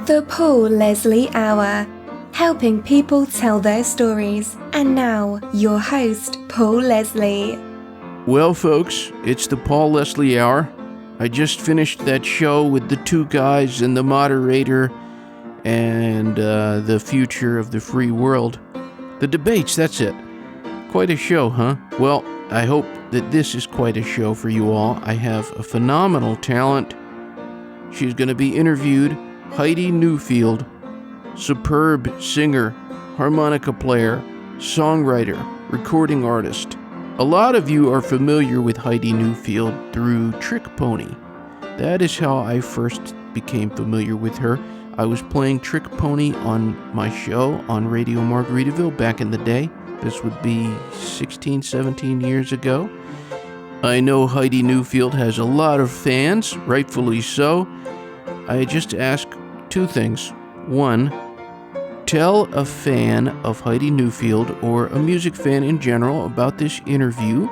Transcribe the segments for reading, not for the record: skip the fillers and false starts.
The Paul Leslie Hour, helping people tell their stories. And now, your host, Paul Leslie. Well, folks, it's the Paul Leslie Hour. I just finished that show with the two guys and the moderator and the future of the free world. The debates, that's it. Quite a show, huh? Well, I hope that this is quite a show for you all. I have a phenomenal talent. She's going to be interviewed. Heidi Newfield, superb singer, harmonica player, songwriter, recording artist. A lot of you are familiar with Heidi Newfield through Trick Pony. That is how I first became familiar with her. I was playing Trick Pony on my show on Radio Margaritaville back in the day. This would be 16, 17 years ago. I know Heidi Newfield has a lot of fans, rightfully so. I just ask two things. One, tell a fan of Heidi Newfield or a music fan in general about this interview.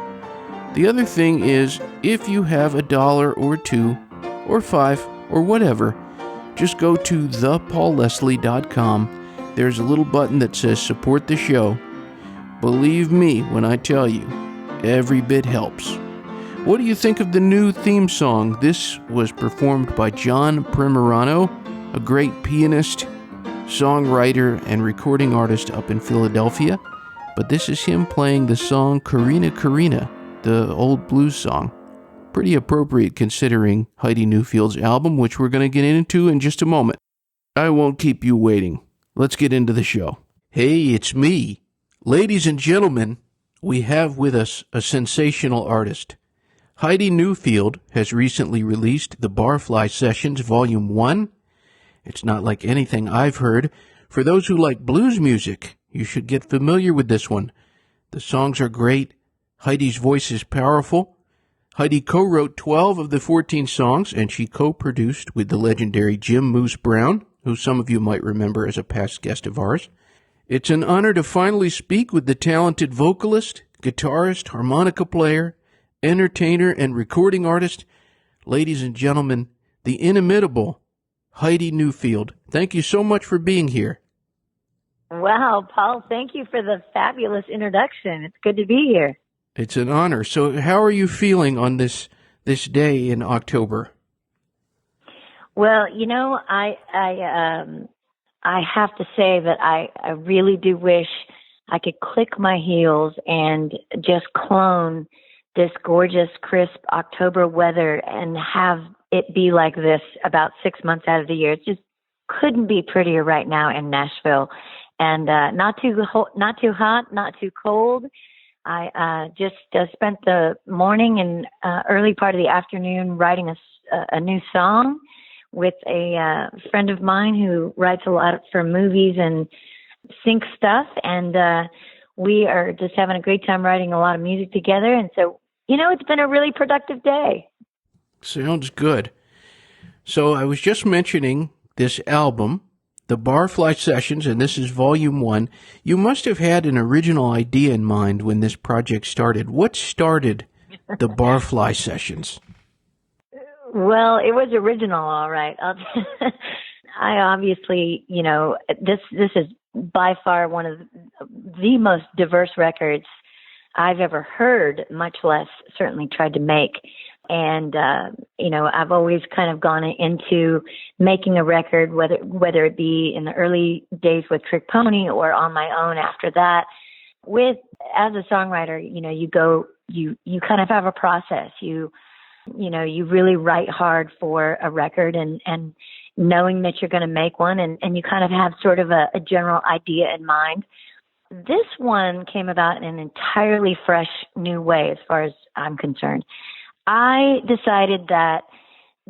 The other thing is, if you have $1 or $2 or $5 or whatever, just go to thepaulleslie.com. There's a little button that says support the show. Believe me when I tell you, every bit helps. What do you think of the new theme song? This was performed by John Primorano, a great pianist, songwriter, and recording artist up in Philadelphia. But this is him playing the song Carina Carina, the old blues song. Pretty appropriate considering Heidi Newfield's album, which we're going to get into in just a moment. I won't keep you waiting. Let's get into the show. Hey, it's me. Ladies and gentlemen, we have with us a sensational artist. Heidi Newfield has recently released the Barfly Sessions Volume 1. It's not like anything I've heard. For those who like blues music, you should get familiar with this one. The songs are great. Heidi's voice is powerful. Heidi co-wrote 12 of the 14 songs, and she co-produced with the legendary Jim Moos Brown, who some of you might remember as a past guest of ours. It's an honor to finally speak with the talented vocalist, guitarist, harmonica player, entertainer, and recording artist. Ladies and gentlemen, the inimitable Heidi Newfield. Thank you so much for being here. Wow, Paul, thank you for the fabulous introduction. It's good to be here. It's an honor. So how are you feeling on this day in October? Well, you know, I have to say that I really do wish I could click my heels and just clone this gorgeous, crisp October weather and have it be like this about 6 months out of the year. It just couldn't be prettier right now in Nashville. And not too hot, not too cold. I just spent the morning and early part of the afternoon writing a new song with a friend of mine who writes a lot for movies and sync stuff. And we are just having a great time writing a lot of music together. And so, you know, it's been a really productive day. Sounds good. So I was just mentioning this album, the Barfly Sessions, and this is Volume 1. You must have had an original idea in mind when this project started. What started the Barfly Sessions? Well, it was original, all right. I obviously, you know, this is by far one of the most diverse records I've ever heard, much less certainly tried to make. And, you know, I've always kind of gone into making a record, whether it be in the early days with Trick Pony or on my own after that. As a songwriter, you know, you kind of have a process. You really write hard for a record and knowing that you're going to make one and you kind of have sort of a general idea in mind. This one came about in an entirely fresh new way as far as I'm concerned. I decided that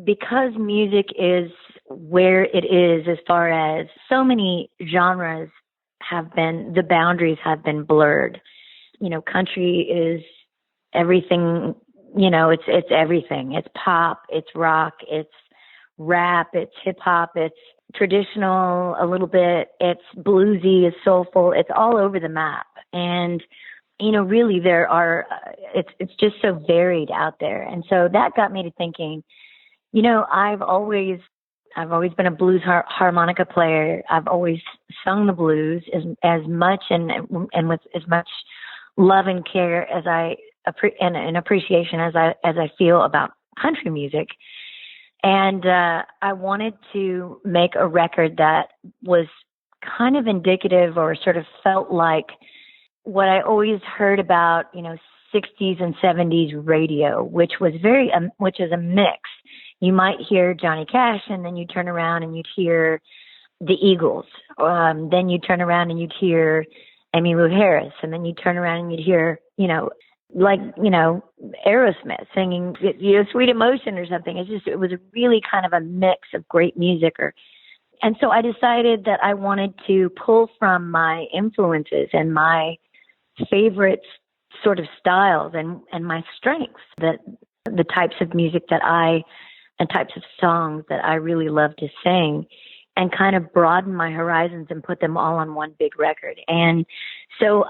because music is where it is as far as so many genres the boundaries have been blurred. You know, country is everything, you know, it's everything. It's pop, it's rock, it's rap, it's hip hop, it's traditional a little bit, it's bluesy, it's soulful, it's all over the map. And you know, really it's just so varied out there. And so that got me to thinking, you know, I've always I've always been a blues harmonica player. I've always sung the blues as much and with as much love and care as and appreciation as I feel about country music. And I wanted to make a record that was kind of indicative or sort of felt like what I always heard about, 60s and 70s radio, which is a mix. You might hear Johnny Cash, and then you turn around and you'd hear the Eagles. Then you turn around and you'd hear Emmylou Harris, and then you turn around and you'd hear, Aerosmith singing, Sweet Emotion or something. It was really kind of a mix of great music. And so I decided that I wanted to pull from my influences and my favorite sort of styles and my strengths, that the types of music and types of songs that I really love to sing, and kind of broaden my horizons and put them all on one big record. And so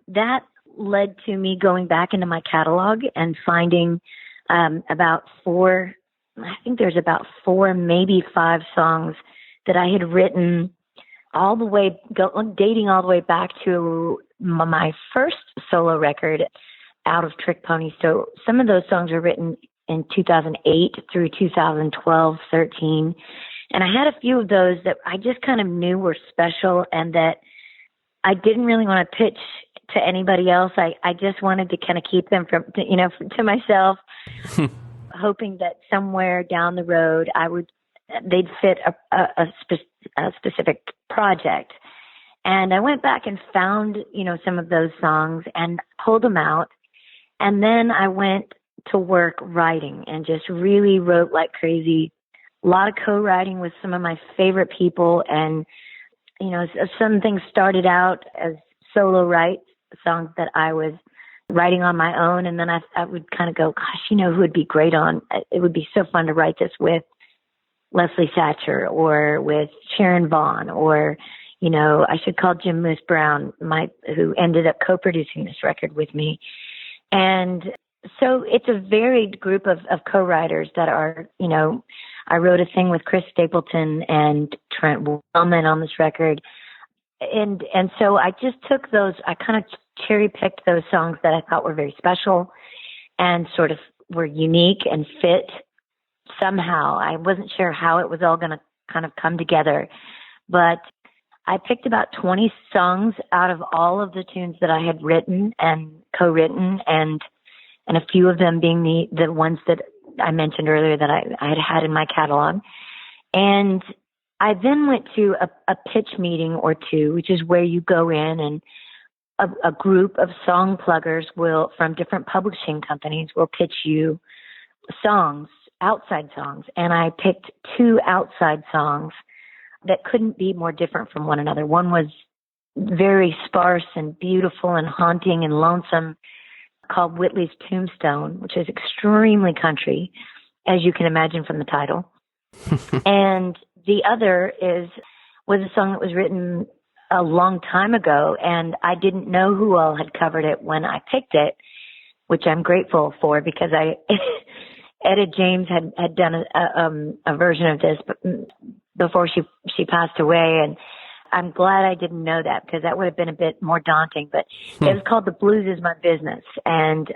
that led to me going back into my catalog and finding about four, maybe 5 songs that I had written dating all the way back to my first solo record, Out of Trick Pony. So some of those songs were written in 2008 through 2012, 13. And I had a few of those that I just kind of knew were special and that I didn't really want to pitch to anybody else. I just wanted to kind of keep them to myself, hoping that somewhere down the road they'd fit a specific project. And I went back and found, some of those songs and pulled them out. And then I went to work writing and just really wrote like crazy. A lot of co-writing with some of my favorite people. And, some things started out as solo songs that I was writing on my own. And then I would kind of go, gosh, who would be great on, it would be so fun to write this with Leslie Satcher or with Sharon Vaughn, or, I should call Jim Moos Brown, who ended up co-producing this record with me. And so it's a varied group of co-writers that are, I wrote a thing with Chris Stapleton and Trent Wellman on this record. And so I just took those, I kind of cherry picked those songs that I thought were very special and sort of were unique and fit somehow. I wasn't sure how it was all going to kind of come together, but I picked about 20 songs out of all of the tunes that I had written and co-written, and a few of them being the ones that I mentioned earlier that I had in my catalog. And I then went to a pitch meeting or two, which is where you go in and a group of song pluggers from different publishing companies will pitch you songs, outside songs. And I picked 2 outside songs that couldn't be more different from one another. One was very sparse and beautiful and haunting and lonesome, called Whitley's Tombstone, which is extremely country, as you can imagine from the title. And the other was a song that was written a long time ago, and I didn't know who all had covered it when I picked it, which I'm grateful for, because Etta James had done a version of this before she passed away, and I'm glad I didn't know that, because that would have been a bit more daunting. But it was called The Blues Is My Business, and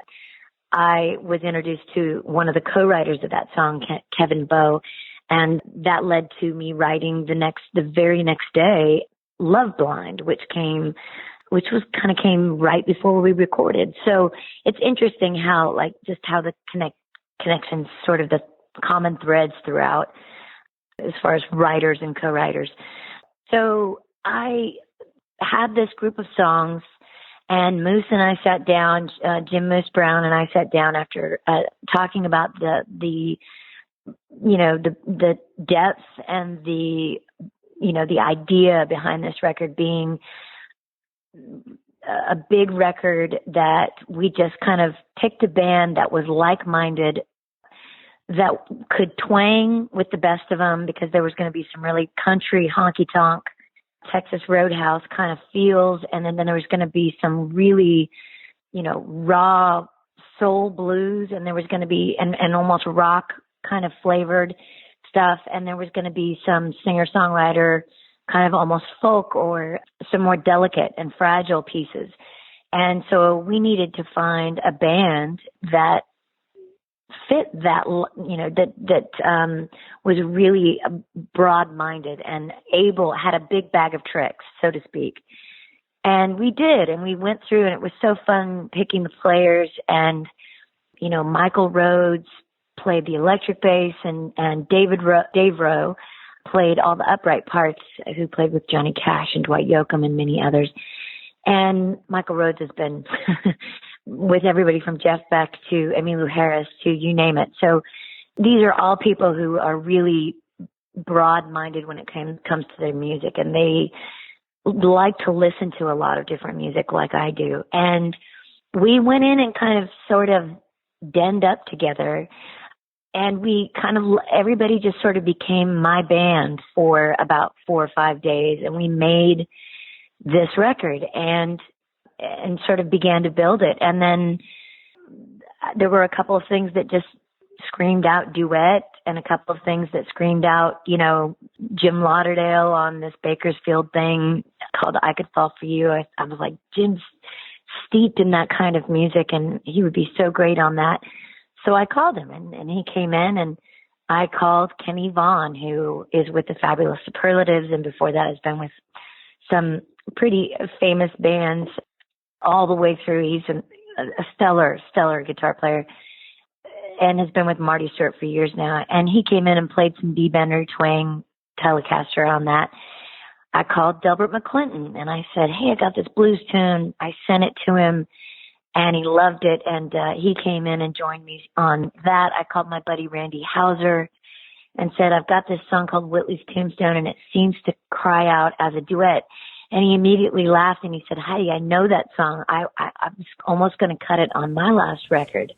I was introduced to one of the co-writers of that song, Kevin Bowe, and that led to me writing the very next day, Love Blind, which came right before we recorded. So it's interesting how the connections, sort of the common threads throughout, as far as writers and co-writers. So I had this group of songs, and Moos and I sat down, Jim Moos Brown and I sat down after talking about the depth and the idea behind this record being a big record, that we just kind of picked a band that was like-minded, that could twang with the best of them, because there was going to be some really country honky-tonk Texas Roadhouse kind of feels, and then there was going to be some really, raw soul blues, and there was going to be and almost rock kind of flavored stuff, and there was going to be some singer-songwriter, kind of almost folk or some more delicate and fragile pieces. And so we needed to find a band that fit that, that was really broad-minded and had a big bag of tricks, so to speak. And we did, and we went through, and it was so fun picking the players. And, Michael Rhodes played the electric bass, and Dave Rowe played all the upright parts, who played with Johnny Cash and Dwight Yoakam and many others. And Michael Rhodes has been with everybody from Jeff Beck to Emmylou Harris to you name it. So these are all people who are really broad-minded when it comes to their music, and they like to listen to a lot of different music like I do. And we went in and kind of sort of denned up together, and everybody just sort of became my band for about 4 or 5 days, and we made this record and sort of began to build it. And then there were a couple of things that just screamed out duet, and a couple of things that screamed out, Jim Lauderdale on this Bakersfield thing called I Could Fall For You. I was like, Jim's steeped in that kind of music, and he would be so great on that. So I called him, and he came in, and I called Kenny Vaughan, who is with the Fabulous Superlatives, and before that has been with some pretty famous bands all the way through. He's a stellar guitar player, and has been with Marty Stewart for years now. And he came in and played some D-Bender twang Telecaster on that. I called Delbert McClinton, and I said, hey, I got this blues tune. I sent it to him, and he loved it. And he came in and joined me on that. I called my buddy Randy Hauser and said, I've got this song called Whitley's Tombstone, and it seems to cry out as a duet. And he immediately laughed, and he said, Heidi, I know that song. I was almost going to cut it on my last record.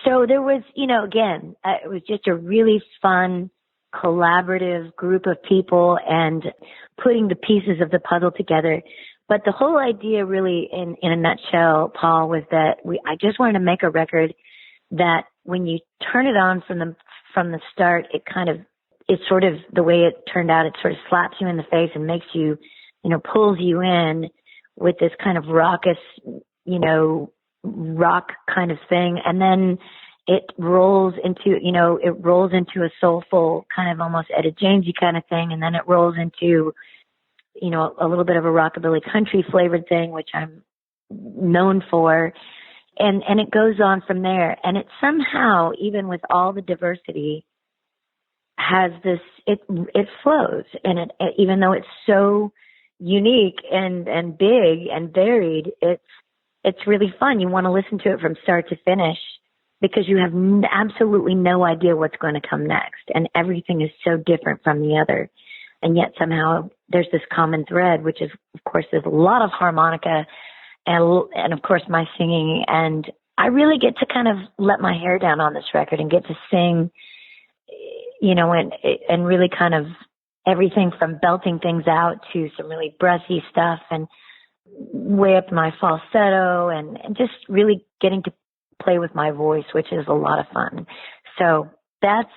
So there was, again, it was just a really fun, collaborative group of people and putting the pieces of the puzzle together. But the whole idea really, in a nutshell, Paul, was that I just wanted to make a record that when you turn it on from the start, it's sort of the way it turned out. It sort of slaps you in the face and makes you, pulls you in with this kind of raucous, rock kind of thing. And then it rolls into a soulful kind of almost Etta Jamesy kind of thing. And then it rolls into, a little bit of a rockabilly country flavored thing, which I'm known for. And it goes on from there. And it somehow, even with all the diversity, has this, it flows. And it, even though it's so unique and big and varied, it's really fun. You want to listen to it from start to finish because you have absolutely no idea what's going to come next. And everything is so different from the other. And yet somehow there's this common thread, which is, of course, there's a lot of harmonica and of course my singing. And I really get to kind of let my hair down on this record and get to sing, and really kind of everything from belting things out to some really breathy stuff and way up my falsetto and just really getting to play with my voice, which is a lot of fun. So that's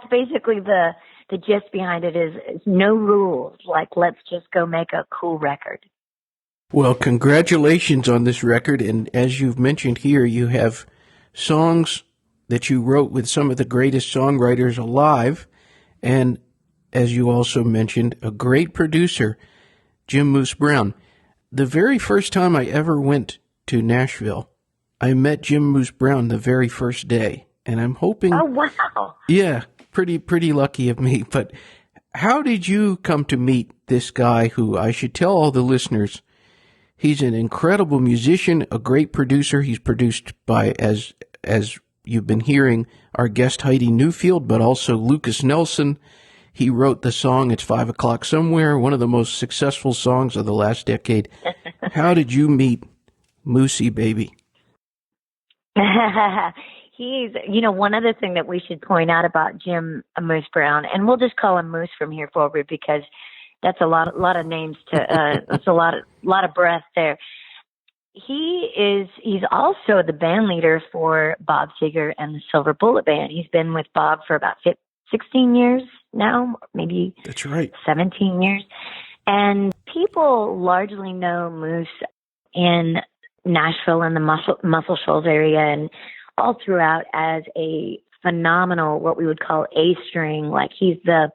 basically the gist behind it is no rules. Like, let's just go make a cool record. Well, congratulations on this record. And as you've mentioned here, you have songs that you wrote with some of the greatest songwriters alive. And as you also mentioned, a great producer, Jim Moose Brown. The very first time I ever went to Nashville, I met Jim Moose Brown the very first day. And I'm hoping... Oh, wow. Yeah, pretty lucky of me. But how did you come to meet this guy who, I should tell all the listeners, he's an incredible musician, a great producer. He's produced by, as you've been hearing, our guest Heidi Newfield, but also Lucas Nelson. He wrote the song It's 5 O'Clock Somewhere, one of the most successful songs of the last decade. How did you meet Moosey, baby? He's, one other thing that we should point out about Jim Moose Brown, and we'll just call him Moose from here forward because that's a lot of names to, that's a lot of breath there. He's also the band leader for Bob Seger and the Silver Bullet Band. He's been with Bob for about 16 years now, maybe That's right. 17 years. And people largely know Moos in Nashville and the Muscle Shoals area and all throughout as a phenomenal, what we would call A string. Like he's the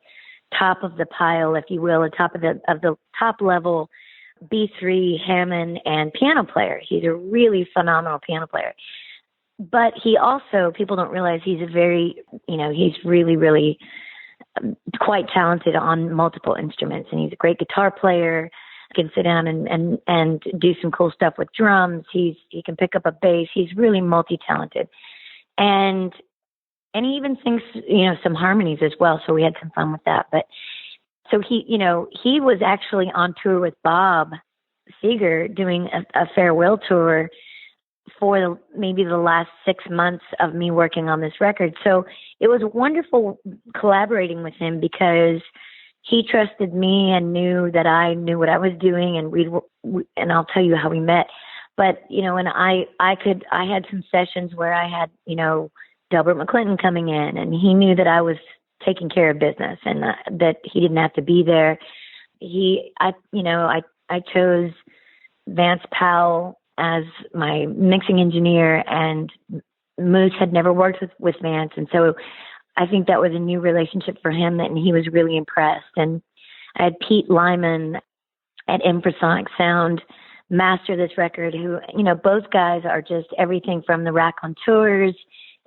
top of the pile, if you will, the top of the top level B3 Hammond and piano player. He's a really phenomenal piano player. But he also, people don't realize he's he's really, really quite talented on multiple instruments. And he's a great guitar player. He can sit down and do some cool stuff with drums. He can pick up a bass. He's really multi-talented. And he even sings, some harmonies as well. So we had some fun with that. But so he was actually on tour with Bob Seger doing a farewell tour for maybe the last 6 months of me working on this record. So it was wonderful collaborating with him because he trusted me and knew that I knew what I was doing, and I'll tell you how we met. But, and I had some sessions where I had, Delbert McClinton coming in, and he knew that I was taking care of business and that he didn't have to be there. I chose Vance Powell as my mixing engineer, and Moos had never worked with Vance. And so I think that was a new relationship for him, and he was really impressed. And I had Pete Lyman at Infrasonic Sound master this record, who, both guys are just everything from the raconteurs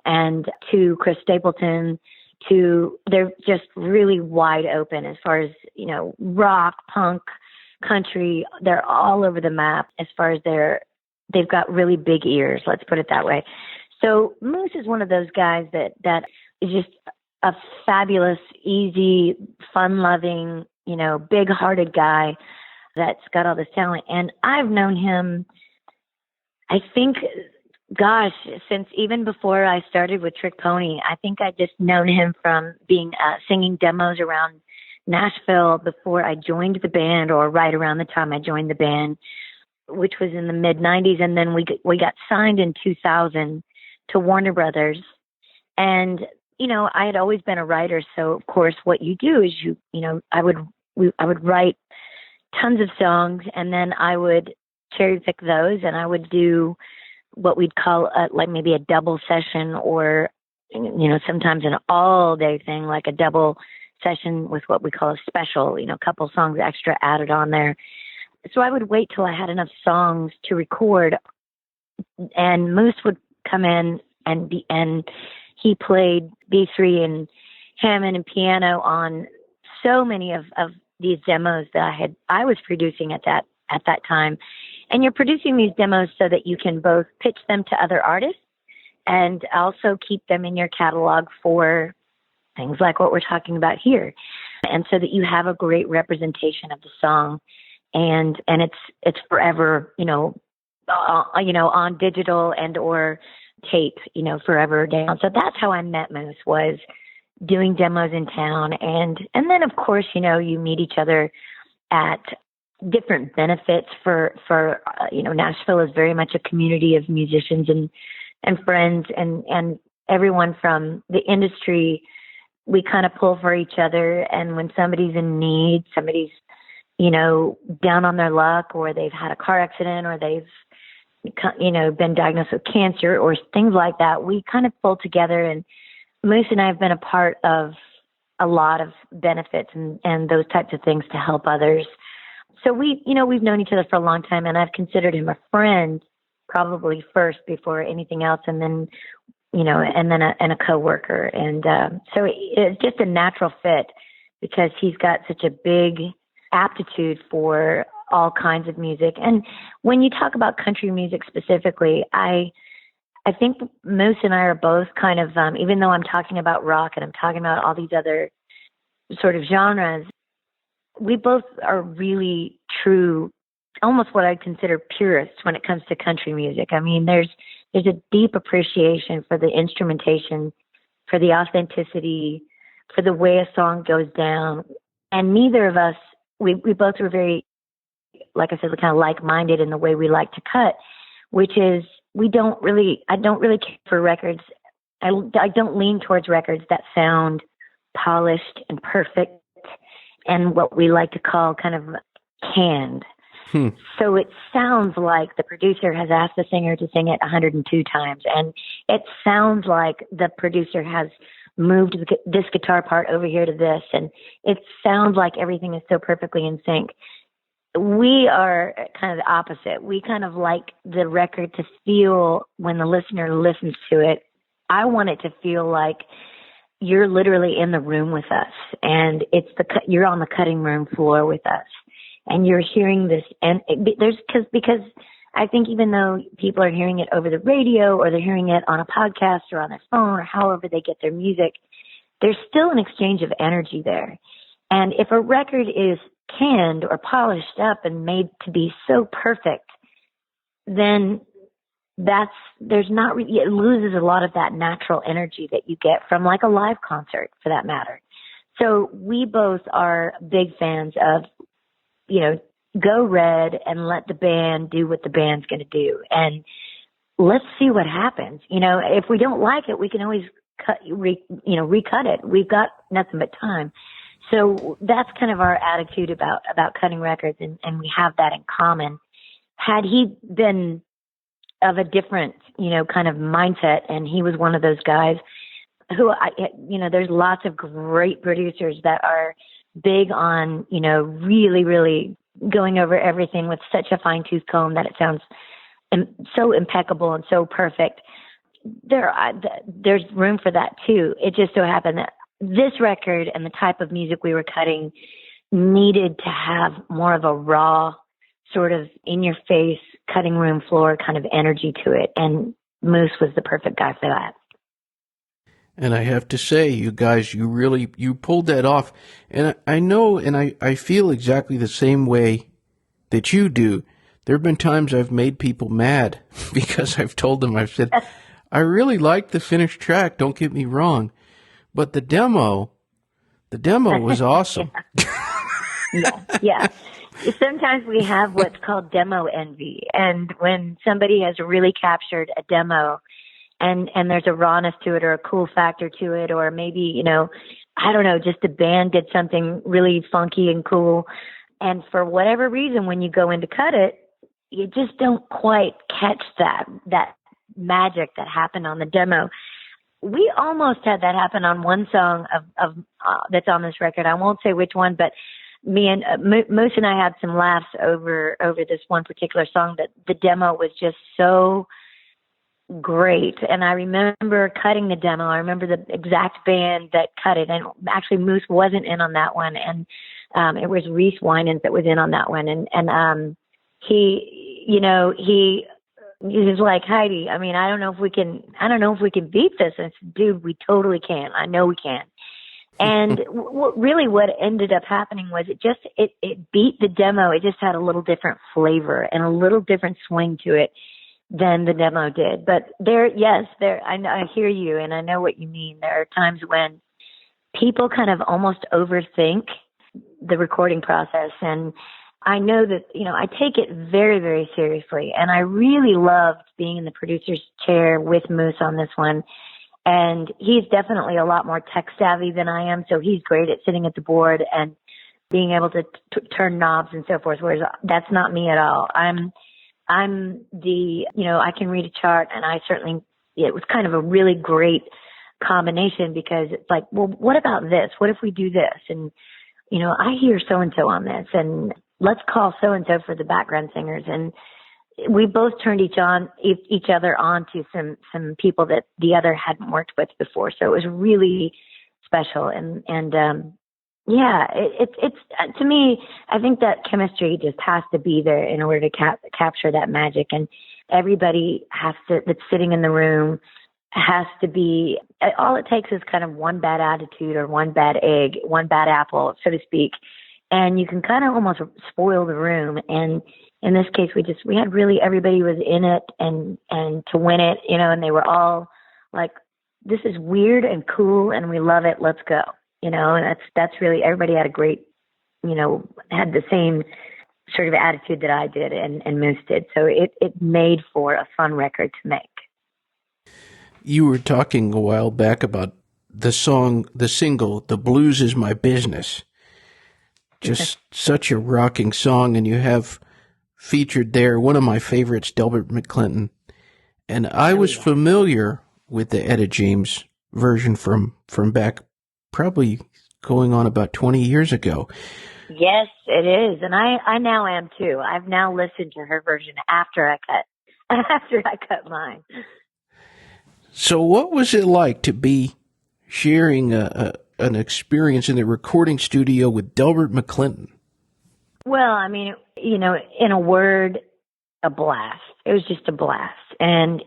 and to Chris Stapleton they're just really wide open as far as, rock, punk, country. They're all over the map as far as they've got really big ears, let's put it that way. So Moos is one of those guys that is just a fabulous, easy, fun-loving, big-hearted guy that's got all this talent. And I've known him, I think, since even before I started with Trick Pony. I think I just known him from being singing demos around Nashville before I joined the band, or right around the time I joined the band, which was in the mid-'90s. And then we got signed in 2000 to Warner Brothers. And, I had always been a writer. So, of course, what you do is I would write tons of songs, and then I would cherry pick those, and I would do what we'd call like maybe a double session, or, sometimes an all day thing, like a double session with what we call a special, a couple songs extra added on there. So I would wait till I had enough songs to record, and Moos would come in and he played B3 and Hammond and piano on so many of these demos that I was producing at that time. And you're producing these demos so that you can both pitch them to other artists and also keep them in your catalog for things like what we're talking about here. And so that you have a great representation of the song, and it's forever, on digital and or tape, forever down. So that's how I met Moos, was doing demos in town. And then of course, you meet each other at different benefits for Nashville is very much a community of musicians and friends and everyone from the industry. We kind of pull for each other. And when somebody's in need, somebody's, down on their luck, or they've had a car accident, or they've, been diagnosed with cancer or things like that, we kind of pull together. And Moos and I have been a part of a lot of benefits and those types of things to help others. So we've known each other for a long time, and I've considered him a friend probably first before anything else. And then, and a coworker. And so it's just a natural fit because he's got such a big aptitude for all kinds of music. And when you talk about country music specifically, I think Moos and I are both kind of, even though I'm talking about rock and I'm talking about all these other sort of genres, we both are really true, almost what I'd consider purists when it comes to country music. I mean, there's a deep appreciation for the instrumentation, for the authenticity, for the way a song goes down. And neither of us, we both were very, like I said, kind of like-minded in the way we like to cut, which is I don't really care for records. I don't lean towards records that sound polished and perfect, and what we like to call kind of canned. So it sounds like the producer has asked the singer to sing it 102 times, and it sounds like the producer has moved this guitar part over here to this, and it sounds like everything is so perfectly in sync. We are kind of the opposite. We kind of like the record to feel, when the listener listens to it, I want it to feel like you're literally in the room with us, and you're on the cutting room floor with us. And you're hearing this, and because I think even though people are hearing it over the radio, or they're hearing it on a podcast or on their phone, or however they get their music, there's still an exchange of energy there. And if a record is canned or polished up and made to be so perfect, then it loses a lot of that natural energy that you get from like a live concert, for that matter. So we both are big fans of, go red and let the band do what the band's going to do. And let's see what happens. If we don't like it, we can always recut it. We've got nothing but time. So that's kind of our attitude about cutting records. And we have that in common. Had he been of a different, kind of mindset, and he was one of those guys who, there's lots of great producers that are big on, really, really going over everything with such a fine-tooth comb that it sounds so impeccable and so perfect. There's room for that too. It just so happened that this record and the type of music we were cutting needed to have more of a raw, sort of in-your-face, cutting room floor kind of energy to it. And Moos was the perfect guy for that. And I have to say, you guys, you pulled that off. And I know, and I feel exactly the same way that you do. There have been times I've made people mad because I've told them, I've said, I really like the finished track, don't get me wrong. But the demo was awesome. Yeah. Sometimes we have what's called demo envy. And when somebody has really captured a demo, and there's a rawness to it, or a cool factor to it, or maybe, I don't know, just the band did something really funky and cool. And for whatever reason, when you go in to cut it, you just don't quite catch that magic that happened on the demo. We almost had that happen on one song of that's on this record. I won't say which one, but me and Moos and I had some laughs over this one particular song, that the demo was just so great. And I remember cutting the demo. I remember the exact band that cut it. And actually Moos wasn't in on that one. And it was Reese Winans that was in on that one. And he was like, Heidi, I mean, I don't know if we can beat this. And I said, dude, we totally can. I know we can. And what ended up happening was it beat the demo. It just had a little different flavor and a little different swing to it than the demo did. But I hear you, and I know what you mean. There are times when people kind of almost overthink the recording process. And I know that, I take it very, very seriously. And I really loved being in the producer's chair with Moos on this one. And he's definitely a lot more tech savvy than I am. So he's great at sitting at the board and being able to turn knobs and so forth. Whereas that's not me at all. I'm the, I can read a chart, and it was kind of a really great combination, because it's like, well, what about this? What if we do this? And, I hear so-and-so on this, and let's call so-and-so for the background singers. And we both turned each other on to some people that the other hadn't worked with before. So it was really special. And it's to me, I think that chemistry just has to be there in order to capture that magic. And everybody that's sitting in the room has to be, all it takes is kind of one bad attitude or one bad egg, one bad apple, so to speak. And you can kind of almost spoil the room. And in this case, we had really, everybody was in it and to win it, and they were all like, this is weird and cool and we love it. Let's go. And that's really, everybody had a great, had the same sort of attitude that I did and Moos did. So it made for a fun record to make. You were talking a while back about the single, The Blues Is My Business. Just such a rocking song, and you have featured there one of my favorites, Delbert McClinton. And I was familiar with the Etta James version from back probably going on about 20 years ago. Yes, it is. And I now am too. I've now listened to her version after I cut mine. So what was it like to be sharing an experience in the recording studio with Delbert McClinton? Well, I mean, you know, in a word, a blast. It was just a blast. And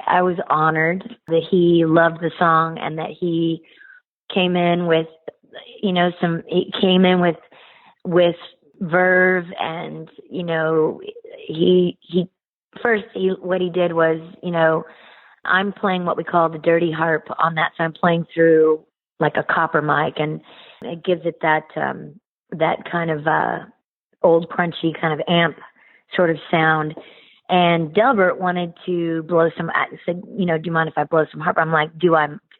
I was honored that he loved the song and that he came in with, you know, with verve, and, you know, what he did was, you know, I'm playing what we call the dirty harp on that. So I'm playing through like a copper mic, and it gives it that kind of, old crunchy kind of amp sort of sound. And Delbert wanted to blow some, I said, you know, do you mind if I blow some harp? I'm like,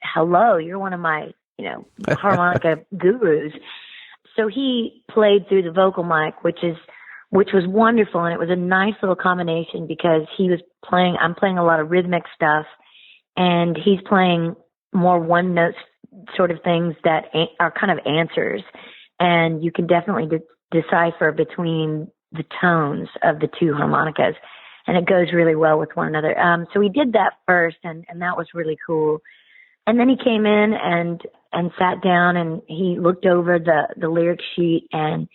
hello, you're one of my, you know, harmonica gurus. So he played through the vocal mic, which was wonderful. And it was a nice little combination because I'm playing a lot of rhythmic stuff, and he's playing more one note sort of things that are kind of answers. And you can definitely decipher between the tones of the two harmonicas, and it goes really well with one another. So we did that first, and that was really cool. And then he came in and sat down, and he looked over the lyric sheet, and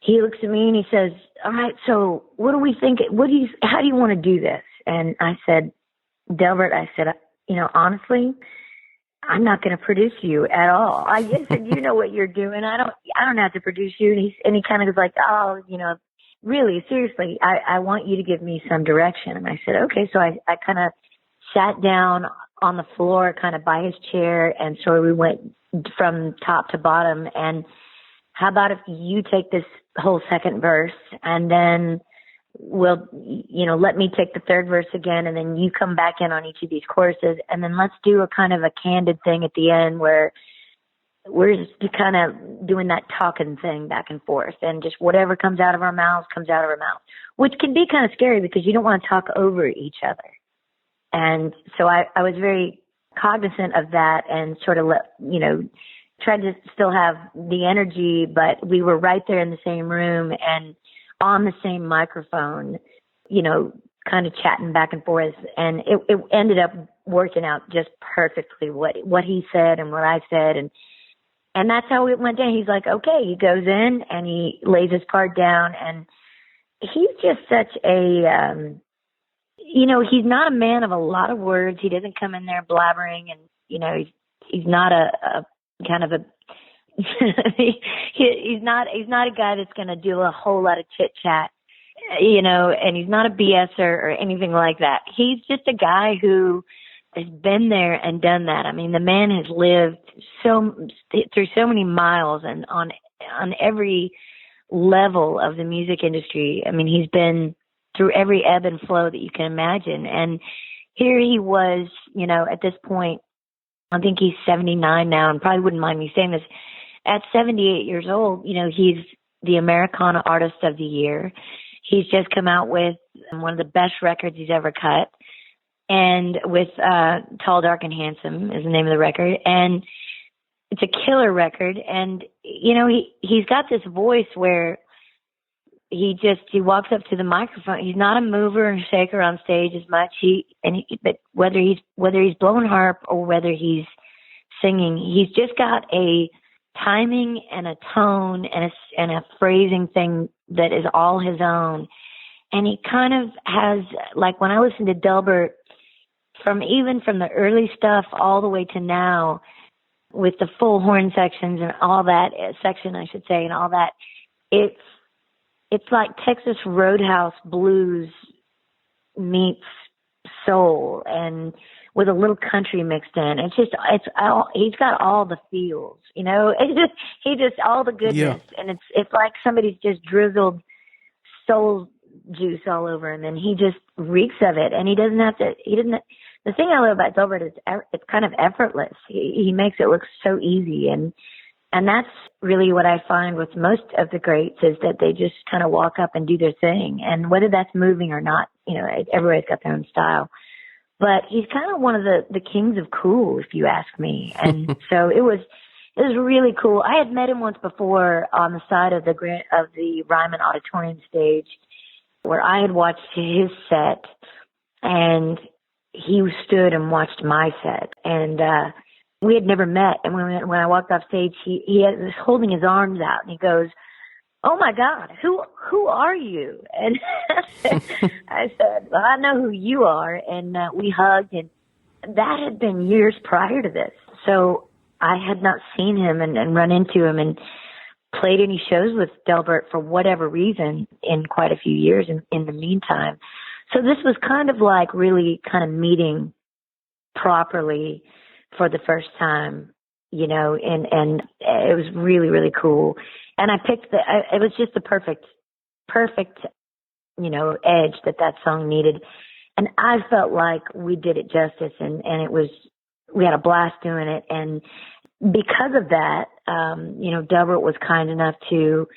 he looks at me and he says, all right, so what do we think? How do you want to do this? And I said, Delbert, you know, honestly, I'm not going to produce you at all. I just said, you know what you're doing. I don't have to produce you. And he kind of was like, oh, you know, really, seriously, I want you to give me some direction. And I said, okay. So I kind of sat down on the floor, kind of by his chair. And so we went from top to bottom. And how about if you take this whole second verse, and then let me take the third verse again, and then you come back in on each of these choruses, and then let's do a kind of a candid thing at the end where we're just kind of doing that talking thing back and forth, and just whatever comes out of our mouths comes out of our mouths, which can be kind of scary because you don't want to talk over each other. And so I was very cognizant of that, and sort of tried to still have the energy, but we were right there in the same room and on the same microphone, you know, kind of chatting back and forth. And it ended up working out just perfectly what he said and what I said. And that's how it went down. He's like, okay, he goes in and he lays his part down, and he's just such a, he's not a man of a lot of words. He doesn't come in there blabbering, and, you know, he's not a kind of a, he's not a guy that's going to do a whole lot of chit chat, you know, and he's not a BSer or anything like that. He's just a guy who has been there and done that. I mean, the man has lived through so many miles and on every level of the music industry. I mean, he's been through every ebb and flow that you can imagine. And here he was, you know, at this point, I think he's 79 now, and probably wouldn't mind me saying this. At 78 years old, you know, he's the Americana Artist of the Year. He's just come out with one of the best records he's ever cut, and with Tall, Dark, and Handsome is the name of the record. And it's a killer record. And, you know, he's got this voice where he walks up to the microphone. He's not a mover and shaker on stage as much. But whether he's blowing harp or whether he's singing, he's just got a timing and a tone and a phrasing thing that is all his own. And he kind of has, like, when I listen to Delbert, from the early stuff all the way to now, with the full horn sections and all that section, I should say, and all that, it's like Texas Roadhouse blues meets soul, and with a little country mixed in. He's got all the feels, you know. He just all the goodness, yeah. And it's like somebody's just drizzled soul juice all over him, and he just reeks of it. And he doesn't have to. the thing I love about Delbert is it's kind of effortless. He makes it look so easy, and that's really what I find with most of the greats is that they just kind of walk up and do their thing, and whether that's moving or not, everybody's got their own style. But he's kind of one of the kings of cool, if you ask me. And so it was really cool. I had met him once before on the side of the Ryman Auditorium stage, where I had watched his set, and he stood and watched my set, and we had never met. And when I walked off stage, he was holding his arms out, and he goes, "Oh my God, who are you?" And I said, "Well, I know who you are." And we hugged, and that had been years prior to this. So I had not seen him and run into him and played any shows with Delbert for whatever reason in quite a few years in the meantime. So this was kind of like really kind of meeting properly for the first time, and it was really, really cool. And I picked it was just the perfect, edge that song needed. And I felt like we did it justice, and we had a blast doing it. And because of that, Delbert was kind enough to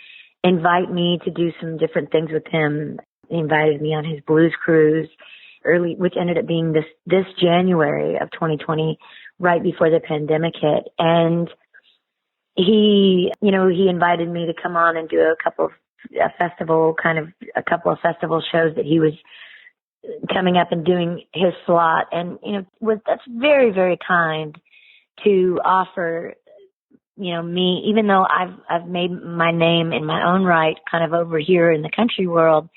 invite me to do some different things with him. He invited me on his blues cruise which ended up being this January of 2020, right before the pandemic hit. And he invited me to come on and do a couple of festival shows that he was coming up and doing his slot. And, that's very, very kind to offer, me, even though I've made my name in my own right kind of over here in the country world,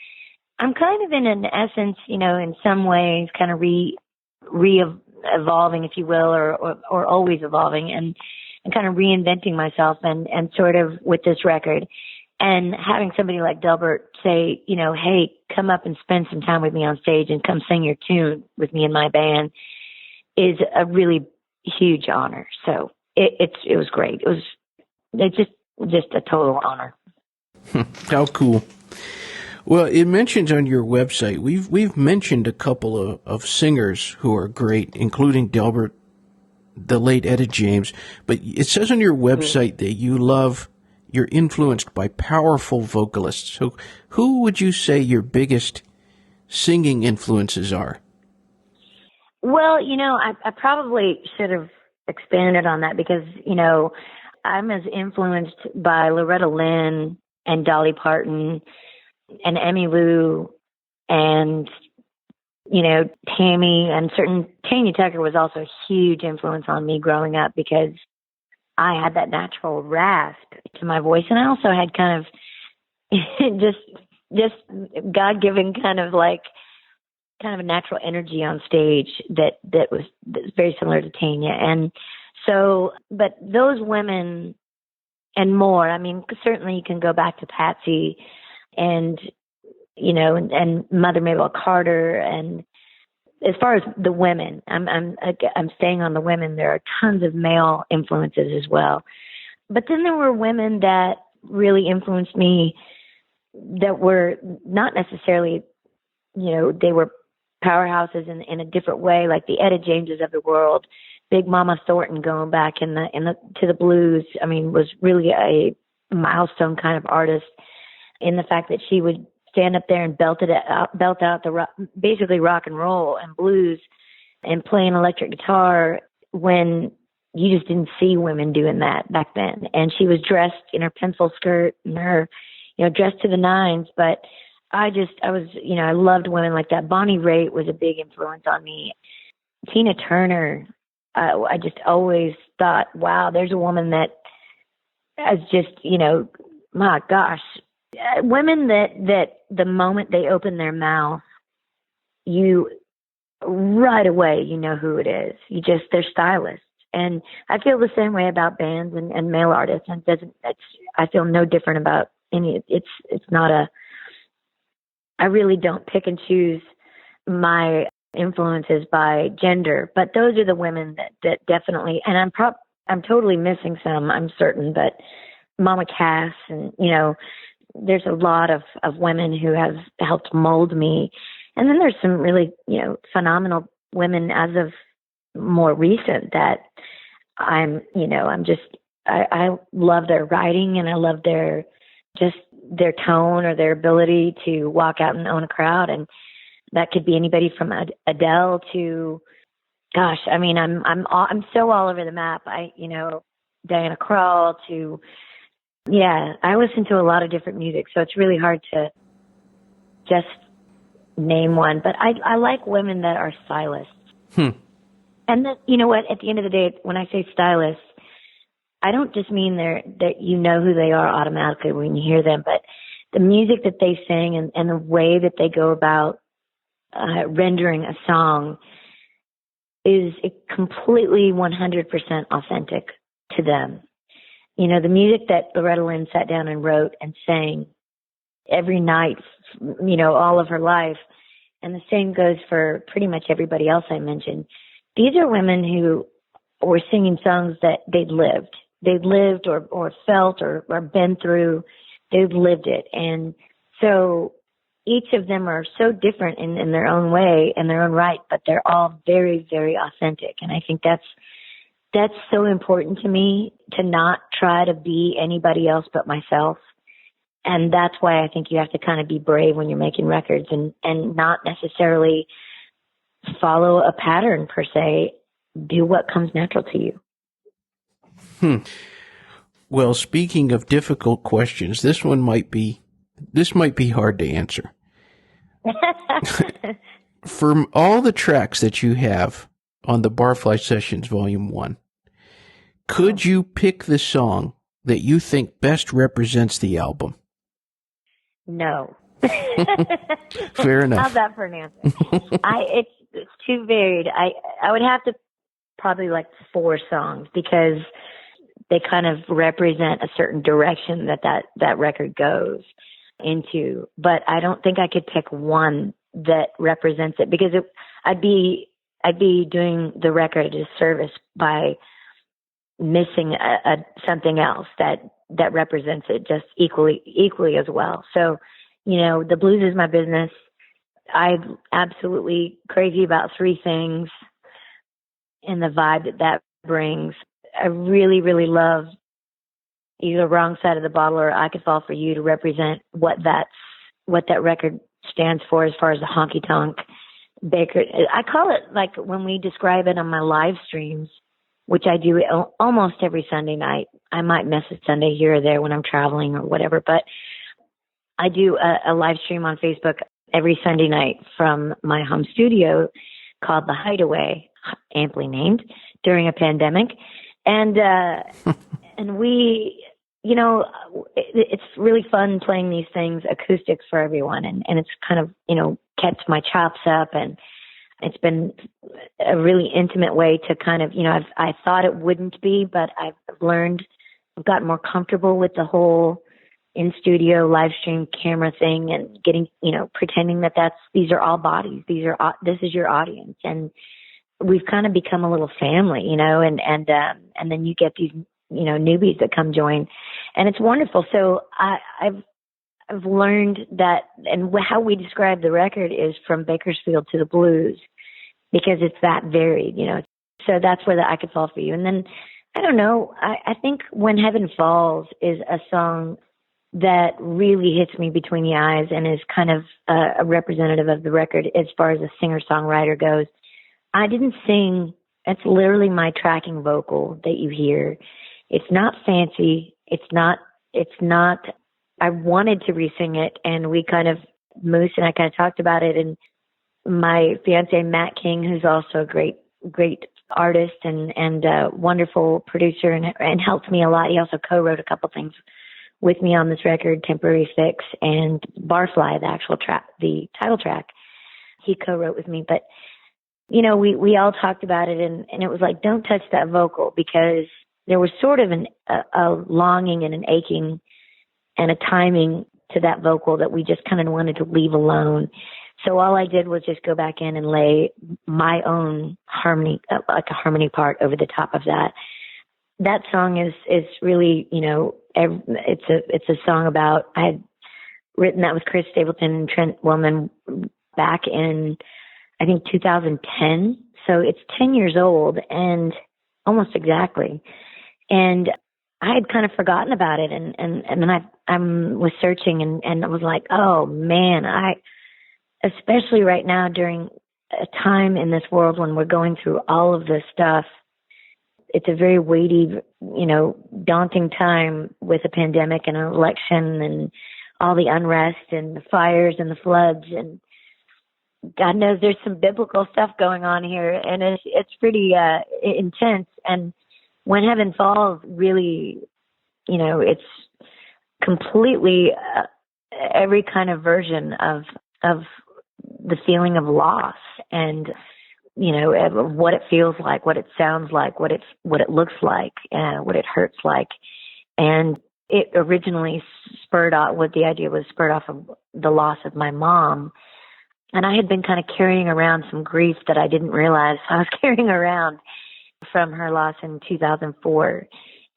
I'm kind of in an essence, in some ways kind of evolving, if you will, or always evolving and kind of reinventing myself and sort of with this record. And having somebody like Delbert say, hey, come up and spend some time with me on stage and come sing your tune with me and my band is a really huge honor. So it was great. It's just a total honor. How cool. Well, it mentions on your website, we've mentioned a couple of singers who are great, including Delbert, the late Etta James, but it says on your website that you're influenced by powerful vocalists. So who would you say your biggest singing influences are? Well, I probably should have expanded on that because, I'm as influenced by Loretta Lynn and Dolly Parton and Emmylou and, Tammy and Tanya Tucker was also a huge influence on me growing up because I had that natural rasp to my voice. And I also had kind of just God-given kind of a natural energy on stage that was very similar to Tanya. And so, but those women and more, I mean, certainly you can go back to Patsy and Mother Mabel Carter. And as far as the women, I'm staying on the women. There are tons of male influences as well. But then there were women that really influenced me that were not necessarily, they were powerhouses in a different way, like the Etta Jameses of the world. Big Mama Thornton, going back to the blues, I mean, was really a milestone kind of artist in the fact that she would stand up there and belt out basically rock and roll and blues and play an electric guitar when you just didn't see women doing that back then. And she was dressed in her pencil skirt and her, dressed to the nines. But I loved women like that. Bonnie Raitt was a big influence on me. Tina Turner, I just always thought, wow, there's a woman that is just, my gosh, women that the moment they open their mouth, you right away, you know who it is. They're stylists. And I feel the same way about bands and male artists. And I feel no different about any, it's not I really don't pick and choose my influences by gender, but those are the women that definitely, and I'm totally missing some, I'm certain, but Mama Cass and, there's a lot of women who have helped mold me. And then there's some really, phenomenal women as of more recent that I love their writing, and I love their tone or their ability to walk out and own a crowd. And that could be anybody from Adele to, gosh, I mean, I'm so all over the map. Diana Krall to, I listen to a lot of different music, so it's really hard to just name one. But I like women that are stylists. And that, you know what, at the end of the day, when I say stylists, I don't just mean that you know who they are automatically when you hear them, but the music that they sing and the way that they go about rendering a song is completely 100% authentic to them. You know, the music that Loretta Lynn sat down and wrote and sang every night, all of her life, and the same goes for pretty much everybody else I mentioned. These are women who were singing songs that they'd lived or felt or been through. They've lived it. And so each of them are so different in their own way, in their own right, but they're all very, very authentic. And I think that's so important to me, to not try to be anybody else but myself. And that's why I think you have to kind of be brave when you're making records and not necessarily follow a pattern per se. Do what comes natural to you. Well, speaking of difficult questions, this might be hard to answer. From all the tracks that you have on the Barfly Sessions Volume 1, could you pick the song that you think best represents the album? No. Fair enough. How's that for an answer? It's too varied. I would have to probably like 4 songs because they kind of represent a certain direction that record goes into. But I don't think I could pick one that represents it, because I'd be doing the record a disservice by missing something else that represents it just equally as well. So, the blues is my business. I'm absolutely crazy about 3 things and the vibe that brings. I really, really love either Wrong Side of the Bottle or I Could Fall for You to represent what that record stands for as far as the honky tonk Baker. I call it, like, when we describe it on my live streams, which I do almost every Sunday night. I might miss a Sunday here or there when I'm traveling or whatever, but I do a live stream on Facebook every Sunday night from my home studio called The Hideaway, amply named, during a pandemic. And and we, it's really fun playing these things acoustics for everyone. And it's kind of, kept my chops up, and it's been a really intimate way to kind of, I thought it wouldn't be, but I've gotten more comfortable with the whole in-studio live stream camera thing, and getting, pretending these are all bodies. This is your audience. And we've kind of become a little family, and then you get these, newbies that come join, and it's wonderful. So I've learned that, and how we describe the record is from Bakersfield to the blues, because it's that varied, So that's where the I Could Fall for You. And then, I don't know, I think When Heaven Falls is a song that really hits me between the eyes and is kind of a representative of the record as far as a singer-songwriter goes. I didn't sing. It's literally my tracking vocal that you hear. It's not fancy. It's not, I wanted to re-sing it, and we kind of, Moos and I kind of talked about it, and my fiance, Matt King, who's also a great artist and wonderful producer and helped me a lot. He also co-wrote a couple things with me on this record, Temporary Fix and Barfly, the actual track, the title track. He co-wrote with me, but we all talked about it, and it was like, don't touch that vocal, because there was sort of a longing and an aching and a timing to that vocal that we just kind of wanted to leave alone. So all I did was just go back in and lay my own harmony, like a harmony part over the top of that. That song is really, it's a song about, I had written that with Chris Stapleton and Trent Willman back in, I think, 2010. So it's 10 years old, and almost exactly. And I had kind of forgotten about it. And then I was searching and I was like, oh man, especially right now during a time in this world when we're going through all of this stuff, it's a very weighty, daunting time with a pandemic and an election and all the unrest and the fires and the floods, and God knows there's some biblical stuff going on here, and it's pretty intense. And when Heaven Falls, really, it's completely every kind of version of the feeling of loss, and of what it feels like, what it sounds like, what it looks like, what it hurts like. And it originally spurred off of the loss of my mom. And I had been kind of carrying around some grief that I didn't realize I was carrying around from her loss in 2004.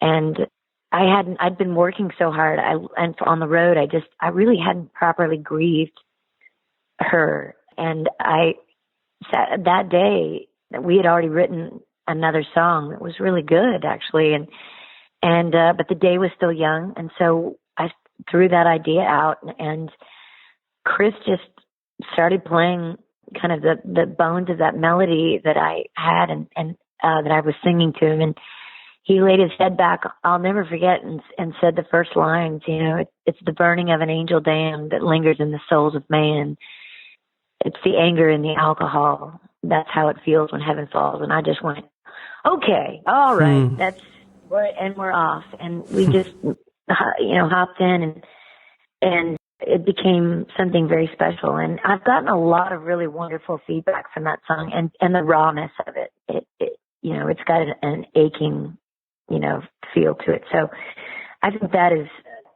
And I'd been working so hard. And on the road, I really hadn't properly grieved her. And that day, we had already written another song that was really good, actually. But the day was still young. And so I threw that idea out, and Chris just started playing kind of the bones of that melody that I had and that I was singing to him. And he laid his head back, I'll never forget, and said the first lines, it's the burning of an angel dam that lingers in the souls of man. It's the anger and the alcohol. That's how it feels when heaven falls. And I just went, okay, all right, we're off. And we just, hopped in and it became something very special. And I've gotten a lot of really wonderful feedback from that song and the rawness of it. It's got an aching, feel to it. So I think that is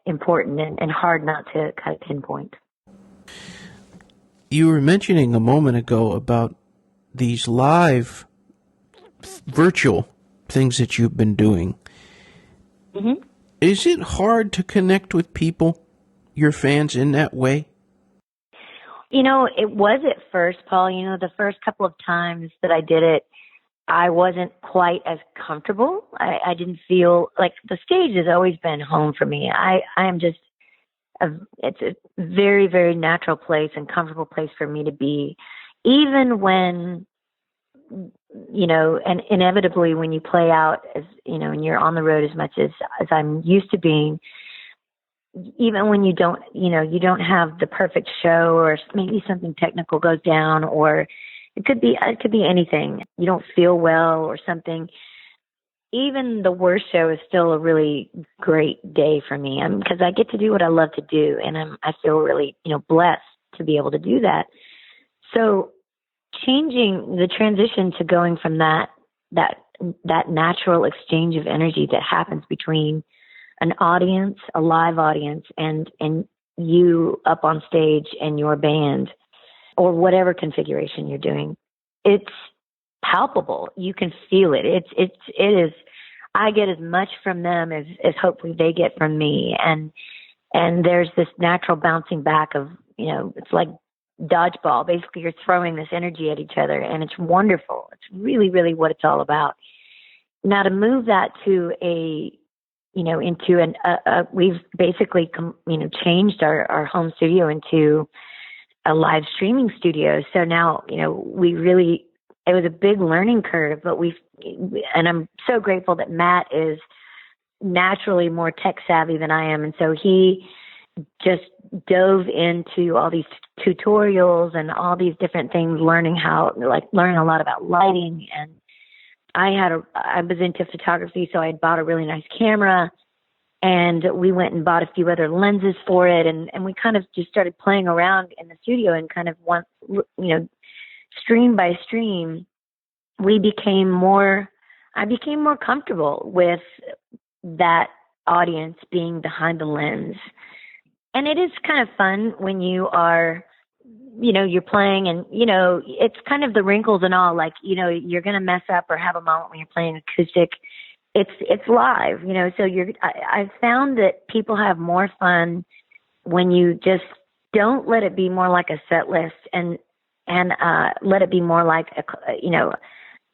important and hard not to kind of pinpoint. You were mentioning a moment ago about these live virtual things that you've been doing. Mm-hmm. Is it hard to connect with people, your fans, in that way? It was at first, Paul. The first couple of times that I did it, I wasn't quite as comfortable. I didn't feel like the stage has always been home for me. I am just, it's a very, very natural place and comfortable place for me to be, even when, and inevitably when you play out, as and you're on the road as much as I'm used to being, even when you don't have the perfect show, or maybe something technical goes down, or it could be anything. You don't feel well or something. Even the worst show is still a really great day for me, because I get to do what I love to do, and I feel really blessed to be able to do that. So changing the transition to going from that natural exchange of energy that happens between an audience, a live audience, and you up on stage and your band, or whatever configuration you're doing, it's palpable. You can feel it. It is. I get as much from them as hopefully they get from me, and there's this natural bouncing back of it's like dodgeball. Basically, you're throwing this energy at each other, and it's wonderful. It's really, really what it's all about. Now, to move that to we've basically changed our home studio into a live streaming studio. So now it was a big learning curve, but and I'm so grateful that Matt is naturally more tech savvy than I am, and so he just dove into all these tutorials and all these different things, learning a lot about lighting. And I was into photography, so I had bought a really nice camera, and we went and bought a few other lenses for it, and we kind of just started playing around in the studio, and kind of stream by stream, I became more comfortable with that audience being behind the lens. And it is kind of fun when you are, you're playing, and, it's kind of the wrinkles and all, like, you're going to mess up or have a moment when you're playing acoustic. It's live, so I found that people have more fun when you just don't let it be more like a set list and let it be more like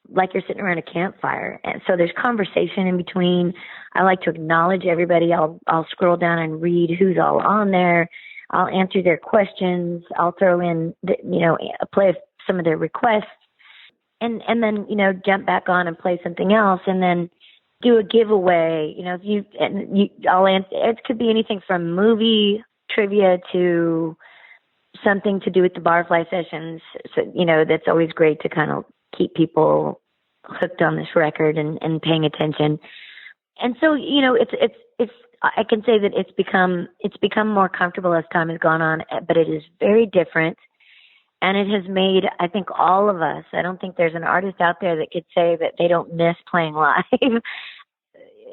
like you're sitting around a campfire. And so there's conversation in between. I like to acknowledge everybody. I'll scroll down and read who's all on there. I'll answer their questions. I'll throw in, play some of their requests, and then, jump back on and play something else, and then do a giveaway. I'll answer. It could be anything from movie trivia to something to do with the Barfly Sessions. So, that's always great to kind of keep people hooked on this record and paying attention. And so, it's I can say that it's become more comfortable as time has gone on, but it is very different. And it has made, I think, all of us, I don't think there's an artist out there that could say that they don't miss playing live.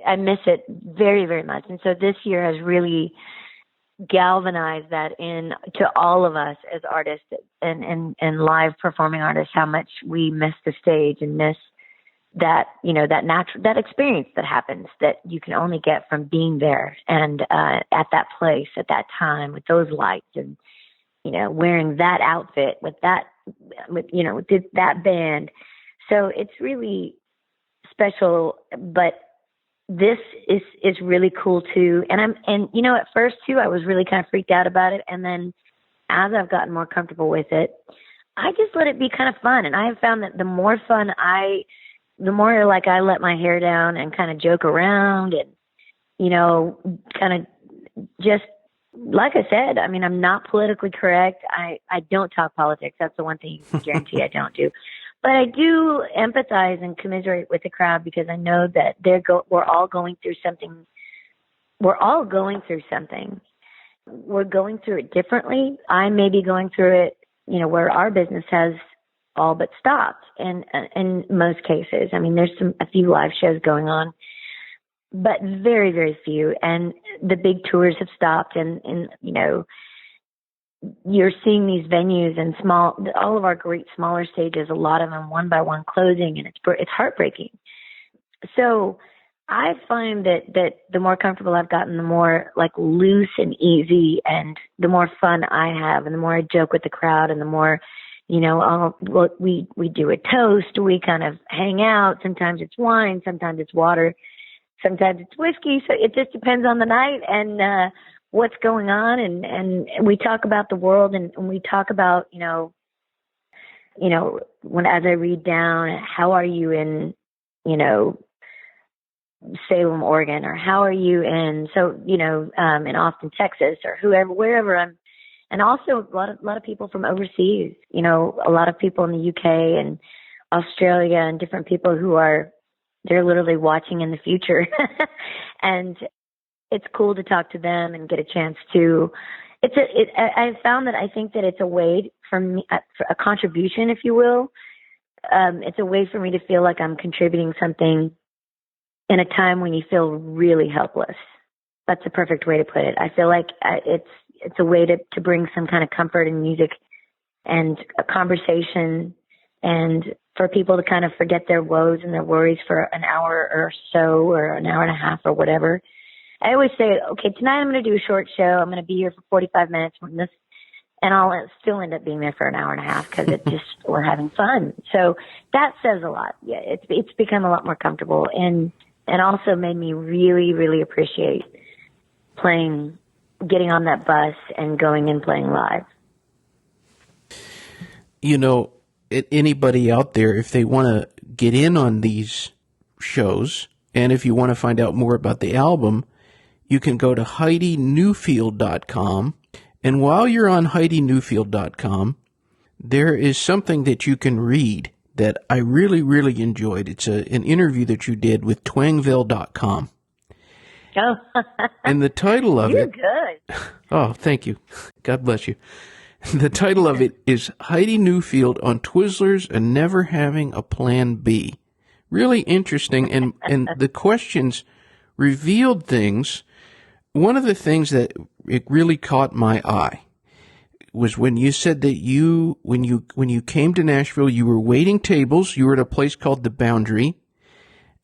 I miss it very, very much. And so this year has really galvanized that in to all of us as artists and live performing artists, how much we miss the stage and miss that, that experience that happens that you can only get from being there and at that place, at that time, with those lights and, wearing that outfit with that band. So it's really special, but this is really cool too. And at first too, I was really kind of freaked out about it. And then as I've gotten more comfortable with it, I just let it be kind of fun. And I have found that the more fun the more like I let my hair down and kind of joke around and, kind of just, like I said, I mean, I'm not politically correct. I don't talk politics. That's the one thing you can guarantee I don't do. But I do empathize and commiserate with the crowd because I know that we're all going through something. We're all going through something. We're going through it differently. I may be going through it, where our business has all but stopped in most cases. I mean, there's a few live shows going on, but very, very few. And the big tours have stopped and you're seeing these venues and all of our great smaller stages, a lot of them one by one closing, and it's heartbreaking. So I find that the more comfortable I've gotten, the more like loose and easy and the more fun I have and the more I joke with the crowd and the more, we do a toast, we kind of hang out. Sometimes it's wine, sometimes it's water, sometimes it's whiskey. So it just depends on the night and what's going on. And we talk about the world and we talk about, as I read down, how are you in, Salem, Oregon, or how are you in, in Austin, Texas, or wherever I'm. And also a lot of people from overseas, a lot of people in the UK and Australia and different people they're literally watching in the future. And it's cool to talk to them and get a chance to, I found that I think that it's a way for me, a contribution, if you will. It's a way for me to feel like I'm contributing something in a time when you feel really helpless. That's a perfect way to put it. I feel like it's a way to bring some kind of comfort in music and a conversation and for people to kind of forget their woes and their worries for an hour or so or an hour and a half or whatever. I always say, okay, tonight I'm going to do a short show. I'm going to be here for 45 minutes and I'll still end up being there for an hour and a half because we're having fun. So that says a lot. Yeah, it's become a lot more comfortable and also made me really, really appreciate getting on that bus and going and playing live. Anybody out there, if they want to get in on these shows, and if you want to find out more about the album, you can go to HeidiNewfield.com. And while you're on HeidiNewfield.com, there is something that you can read that I really, really enjoyed. It's an interview that you did with Twangville.com. Oh. And the title of You're it... good. Oh, thank you. God bless you. The title of it is Heidi Newfield on Twizzlers and Never Having a Plan B. Really interesting, and the questions revealed things. One of the things that it really caught my eye was when you said that when you came to Nashville, you were waiting tables. You were at a place called The Boundary,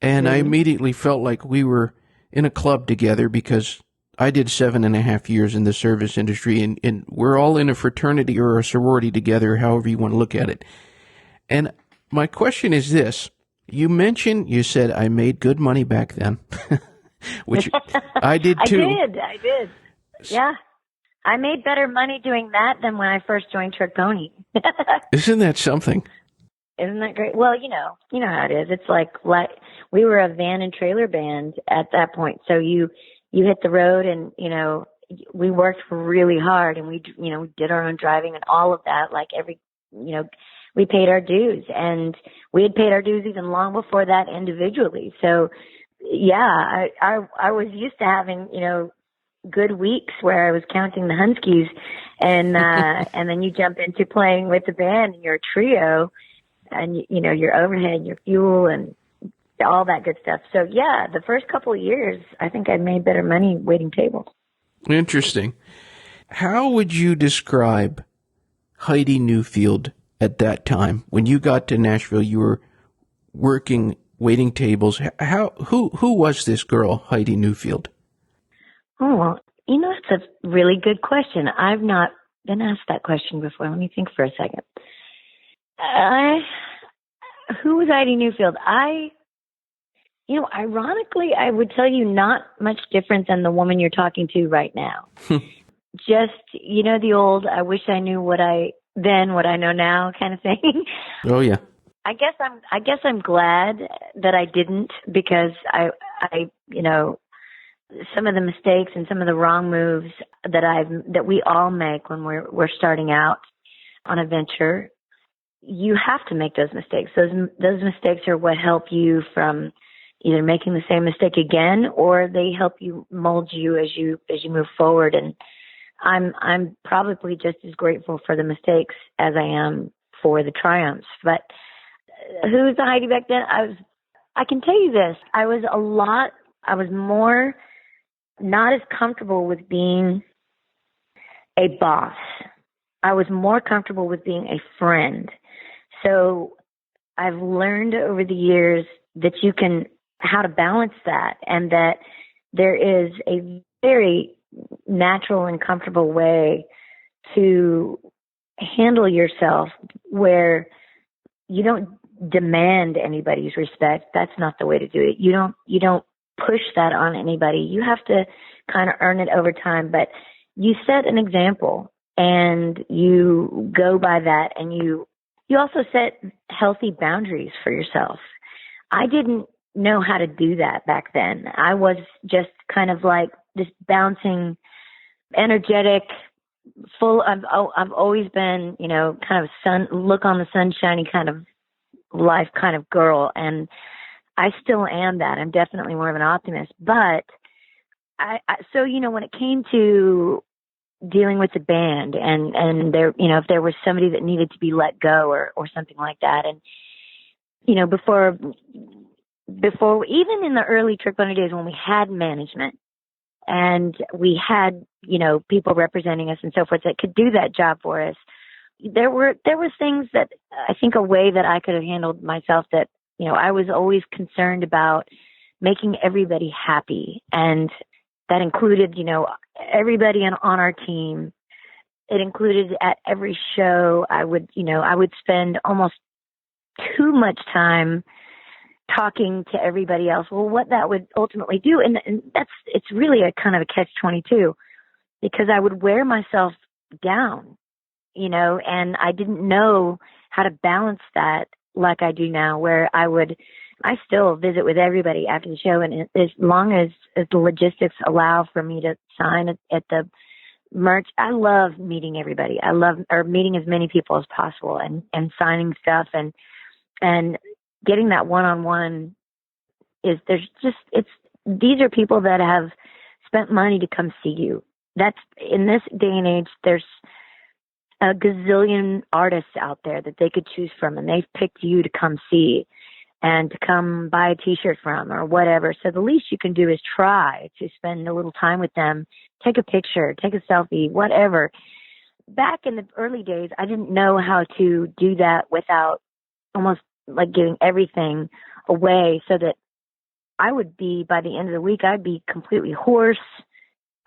and I immediately felt like we were in a club together because I did 7.5 years in the service industry, and we're all in a fraternity or a sorority together, however you want to look at it. And my question is this. You said I made good money back then, which I did too. I did. Yeah. I made better money doing that than when I first joined Trick-Pony. Isn't that something? Isn't that great? Well, you know how it is. It's like we were a van and trailer band at that point. So you hit the road and, we worked really hard and we did our own driving and all of that. Like we paid our dues, and we had paid our dues even long before that individually. So yeah, I was used to having, good weeks where I was counting the Hunskies, and then you jump into playing with the band and you're a trio, and your overhead, your fuel, and all that good stuff. So yeah, the first couple of years, I think I made better money waiting tables. Interesting. How would you describe Heidi Newfield at that time when you got to Nashville? You were working waiting tables. Who was this girl, Heidi Newfield? Oh, well, that's a really good question. I've not been asked that question before. Let me think for a second. Who was Heidi Newfield? Ironically, I would tell you not much different than the woman you're talking to right now. Just, the old, I wish I knew what I know now kind of thing. Oh, yeah. I guess I'm glad that I didn't, because I some of the mistakes and some of the wrong moves that we all make when we're starting out on a venture, you have to make those mistakes. Those mistakes are what help you from either making the same mistake again, or they help you mold you as you move forward. And I'm probably just as grateful for the mistakes as I am for the triumphs. But who was the Heidi back then? I can tell you this. I was more not as comfortable with being a boss. I was more comfortable with being a friend. So I've learned over the years that how to balance that, and that there is a very natural and comfortable way to handle yourself where you don't demand anybody's respect. That's not the way to do it. You don't push that on anybody. You have to kind of earn it over time, but you set an example and you go by that, and you also set healthy boundaries for yourself. I didn't know how to do that back then. I was just kind of like this bouncing, energetic, full of, I've always been, kind of look on the sunshiny kind of life kind of girl. And I still am that. I'm definitely more of an optimist. But so when it came to dealing with the band and there, if there was somebody that needed to be let go or something like that. And, before, even in the early Trick-Pony days when we had management and we had, people representing us and so forth that could do that job for us, there were things that I think a way that I could have handled myself that, I was always concerned about making everybody happy. And that included, everybody on our team. It included at every show, I would spend almost too much time talking to everybody else. Well, what that would ultimately do, and it's really a kind of a catch-22, because I would wear myself down, and I didn't know how to balance that like I do now, where I still visit with everybody after the show, and as long as the logistics allow for me to sign at the merch, I love meeting everybody. I love meeting as many people as possible and signing stuff and getting that one-on-one these are people that have spent money to come see you. That's, in this day and age, there's a gazillion artists out there that they could choose from, and they've picked you to come see and to come buy a t-shirt from or whatever. So the least you can do is try to spend a little time with them, take a picture, take a selfie, whatever. Back in the early days, I didn't know how to do that without almost like giving everything away, so that I would be, by the end of the week, I'd be completely hoarse.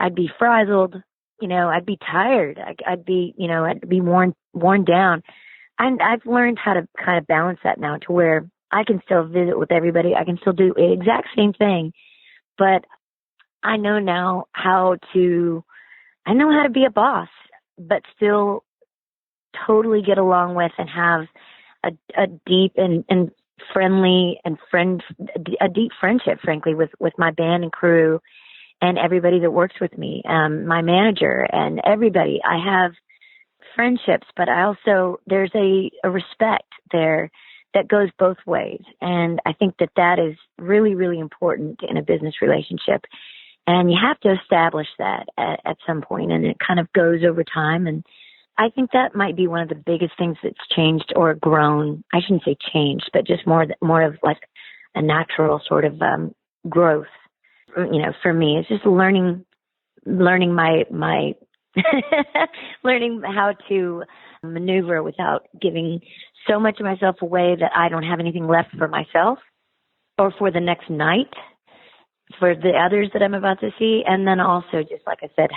I'd be frazzled. I'd be tired. I'd be worn down. And I've learned how to kind of balance that now, to where I can still visit with everybody. I can still do the exact same thing, but I know now how to be a boss, but still totally get along with and have a deep and friendly and a deep friendship, frankly, with my band and crew and everybody that works with me, my manager and everybody. I have friendships, but there's a respect there that goes both ways. And I think that is really, really important in a business relationship. And you have to establish that at some point, and it kind of goes over time. And I think that might be one of the biggest things that's changed or grown. I shouldn't say changed, but just more of like a natural sort of growth. For me, it's just learning my learning how to maneuver without giving so much of myself away that I don't have anything left for myself or for the next night, for the others that I'm about to see. And then also, just like I said,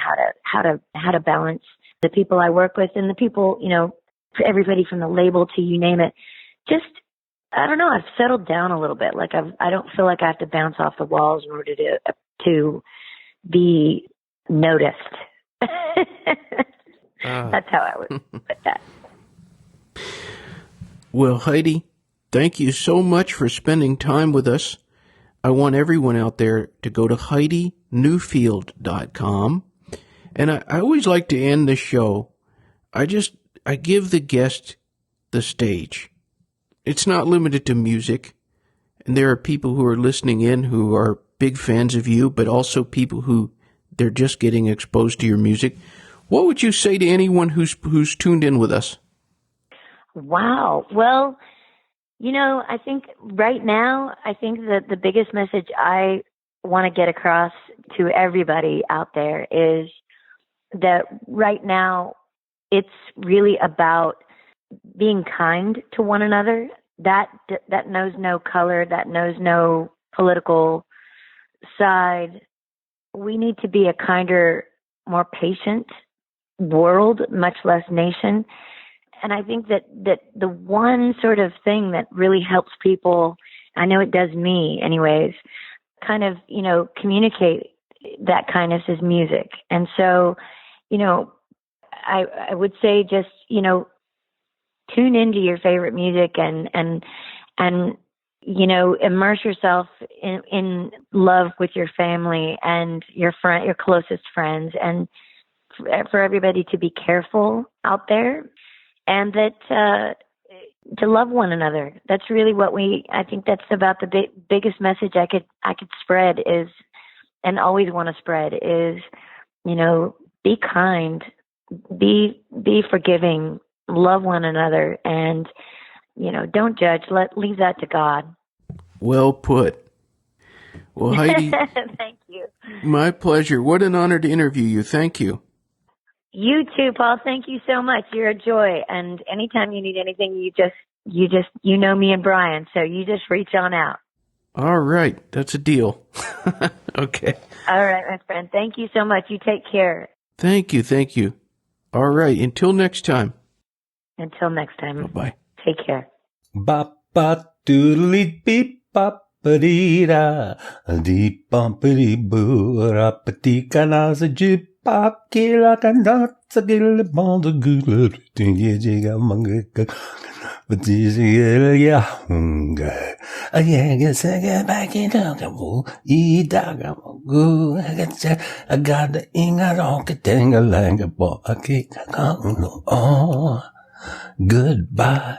how to balance the people I work with and the people, everybody from the label to you name it. Just, I don't know, I've settled down a little bit. Like I don't feel like I have to bounce off the walls in order to be noticed. That's how I would put that. Well, Heidi, thank you so much for spending time with us. I want everyone out there to go to HeidiNewfield.com. And I always like to end the show. I give the guest the stage. It's not limited to music. And there are people who are listening in who are big fans of you, but also people who they're just getting exposed to your music. What would you say to anyone who's tuned in with us? Wow. Well, I think right now, that the biggest message I want to get across to everybody out there is that right now it's really about being kind to one another. That knows no color, that knows no political side. We need to be a kinder, more patient world, much less nation. And I think that the one sort of thing that really helps people, I know it does me anyways, kind of, communicate that kindness is music. And so, I would say just, tune into your favorite music and immerse yourself in love with your family and your closest friends, and for everybody to be careful out there. And that to love one another. That's really what I think that's about the biggest message I could spread is, and always want to spread is, be kind, be forgiving, love one another, and don't judge. Leave that to God. Well put. Well, Heidi, thank you. My pleasure. What an honor to interview you. Thank you. You too, Paul. Thank you so much. You're a joy. And anytime you need anything, you know me and Brian, so you just reach on out. All right. That's a deal. Okay. All right, my friend. Thank you so much. You take care. Thank you. Thank you. All right. Until next time. Until next time. Bye-bye. Take care. Ba-ba doodly beep bop dee da dee bumpity boo rapati kanaza jip pop kila kanatsa gil bonda gula tinga jiga manga but this ya hunga a yaga saga back in the e daga go I got the inga rock tinga langa bo a kick oh goodbye.